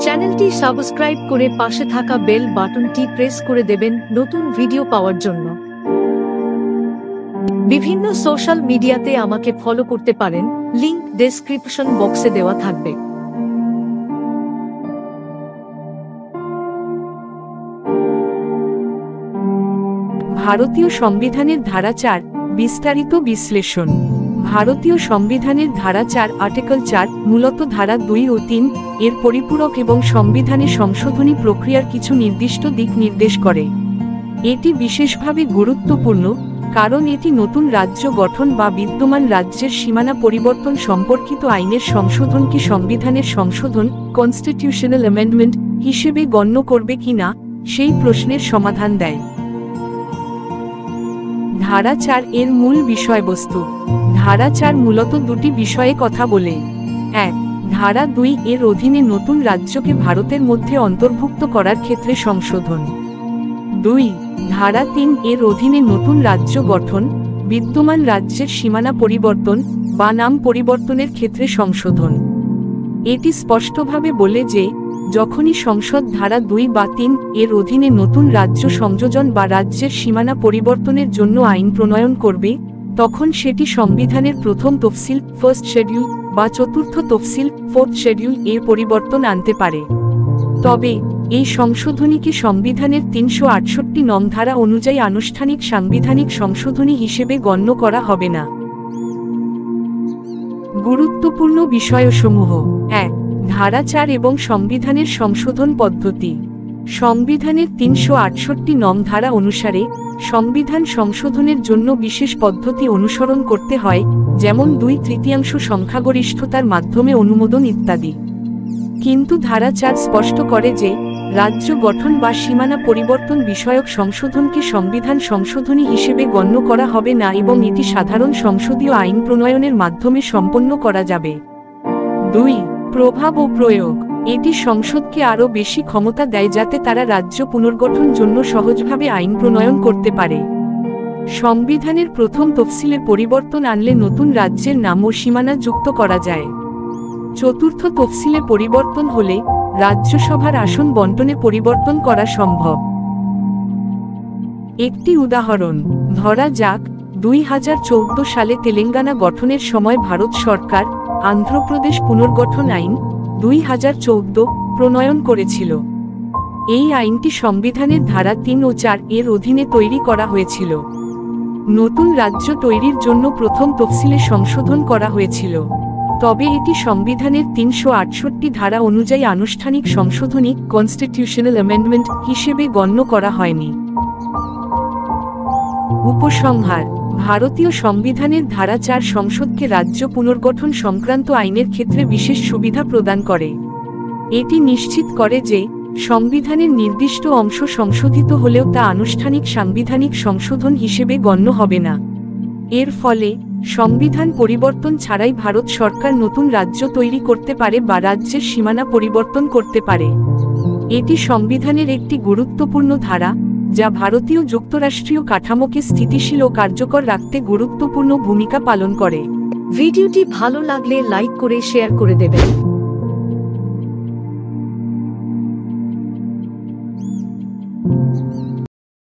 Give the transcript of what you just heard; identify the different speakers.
Speaker 1: চ্যানেলটি সাবস্ক্রাইব করে পাশে থাকা বেল বাটনটি প্রেস করে দেবেন নতুন ভিডিও পাওয়ার জন্য। বিভিন্ন সোশ্যাল মিডিয়াতে আমাকে ফলো করতে পারেন, লিংক ডেসক্রিপশন বক্সে দেওয়া থাকবে।
Speaker 2: ভারতীয় সংবিধানের ধারা 4 বিস্তারিত বিশ্লেষণ। ভারতীয় সংবিধানের ধারা 4 আর্টিকেল 4 মূলত ধারা 2 ও 3 এর পরিপূরক এবং সংবিধানে সংশোধনী প্রক্রিয়ার কিছু নির্দিষ্ট দিক নির্দেশ করে। এটি বিশেষভাবে গুরুত্বপূর্ণ কারণ এটি নতুন রাজ্য গঠন বা বিদ্যমান রাজ্যের সীমানা পরিবর্তন সম্পর্কিত আইনের সংশোধনকে সংবিধানের সংশোধন কনস্টিটিউশনাল অ্যামেন্ডমেন্ট হিসেবে গণ্য করবে কিনা সেই প্রশ্নের সমাধান দেয়। ধারা 4 এর মূল বিষয়বস্তু। ধারা 4 মূলত দুটি বিষয়ে কথা বলে। 1. ধারা 2 এর অধীনে নতুন রাজ্যকে ভারতের মধ্যে অন্তর্ভুক্ত করার ক্ষেত্রে সংশোধন। 2. ধারা 3 এর অধীনে নতুন রাজ্য গঠন, বিদ্যমান রাজ্যের সীমানা পরিবর্তন বা নাম পরিবর্তনের ক্ষেত্রে সংশোধন। এটি স্পষ্টভাবে বলে যে যখনই সংসদ ধারা 2 বা 3 এর অধীনে নতুন রাজ্য সংযোজন বা রাজ্যের সীমানা পরিবর্তনের জন্য আইন প্রণয়ন করবে, তখন সেটি সংবিধানের প্রথম তফসিল ফার্স্ট শেডিউল বা চতুর্থ তফসিল ফোর্থ শেডিউল এ পরিবর্তন আনতে পারে। তবে এই সংশোধনীকে সংবিধানের 368 নং ধারা অনুযায়ী আনুষ্ঠানিক সাংবিধানিক সংশোধনী হিসেবে গণ্য করা হবে না। গুরুত্বপূর্ণ বিষয়সমূহ। 1. ধারা 4 এবং সংবিধানের সংশোধন পদ্ধতি। সংবিধানের 368 নং ধারা অনুসারে সংবিধান সংশোধনের জন্য বিশেষ পদ্ধতি অনুসরণ করতে হয়, যেমন 2/3 সংখ্যাগরিষ্ঠতার মাধ্যমে অনুমোদন ইত্যাদি। কিন্তু ধারা 4 স্পষ্ট করে যে রাজ্য গঠন বা সীমানা পরিবর্তন বিষয়ক সংশোধনকে সংবিধান সংশোধনী হিসেবে গণ্য করা হবে না এবং এটি সাধারণ সংসদীয় আইন প্রণয়নের মাধ্যমে সম্পন্ন করা যাবে। 2. প্রভাব ও প্রয়োগ। এটি সংসদকে আরও বেশি ক্ষমতা দেয় যাতে তারা রাজ্য পুনর্গঠন জন্য সহজভাবে আইন প্রণয়ন করতে পারে। সংবিধানের প্রথম তফসিলে পরিবর্তন আনলে নতুন রাজ্যের নাম ও সীমানা যুক্ত করা যায়। চতুর্থ তফসিলে পরিবর্তন হলে রাজ্যসভার আসন বণ্টনে পরিবর্তন করা সম্ভব। একটি উদাহরণ ধরা যাক, 2014 সালে তেলেঙ্গানা গঠনের সময় ভারত সরকার আন্ধ্রপ্রদেশ পুনর্গঠন আইন 2014 প্রণয়ন করেছিল। এই আইনটি সংবিধানের ধারা 3 ও 4 এর অধীনে তৈরি করা হয়েছিল। নতুন রাজ্য তৈরির জন্য প্রথম তফসিলে সংশোধন করা হয়েছিল, তবে এটি সংবিধানের 368 ধারা অনুযায়ী আনুষ্ঠানিক সংশোধনী কনস্টিটিউশনাল অ্যামেন্ডমেন্ট হিসেবে গণ্য করা হয়নি। উপসংহার। ভারতীয় সংবিধানের ধারা 4 সংসদকে রাজ্য পুনর্গঠন সংক্রান্ত আইনের ক্ষেত্রে বিশেষ সুবিধা প্রদান করে। এটি নিশ্চিত করে যে সংবিধানের নির্দিষ্ট অংশ সংশোধিত হলেও তা আনুষ্ঠানিক সাংবিধানিক সংশোধন হিসেবে গণ্য হবে না। এর ফলে সংবিধান পরিবর্তন ছাড়াই ভারত সরকার নতুন রাজ্য তৈরি করতে পারে বা রাজ্যের সীমানা পরিবর্তন করতে পারে। এটি সংবিধানের একটি গুরুত্বপূর্ণ ধারা যা ভারতীয় যুক্তরাষ্ট্রীয় কাঠামোকে স্থিতিশীল ও কার্যকর রাখতে গুরুত্বপূর্ণ ভূমিকা পালন করে।
Speaker 1: ভিডিওটি ভালো লাগলে লাইক করে শেয়ার করে দেবেন।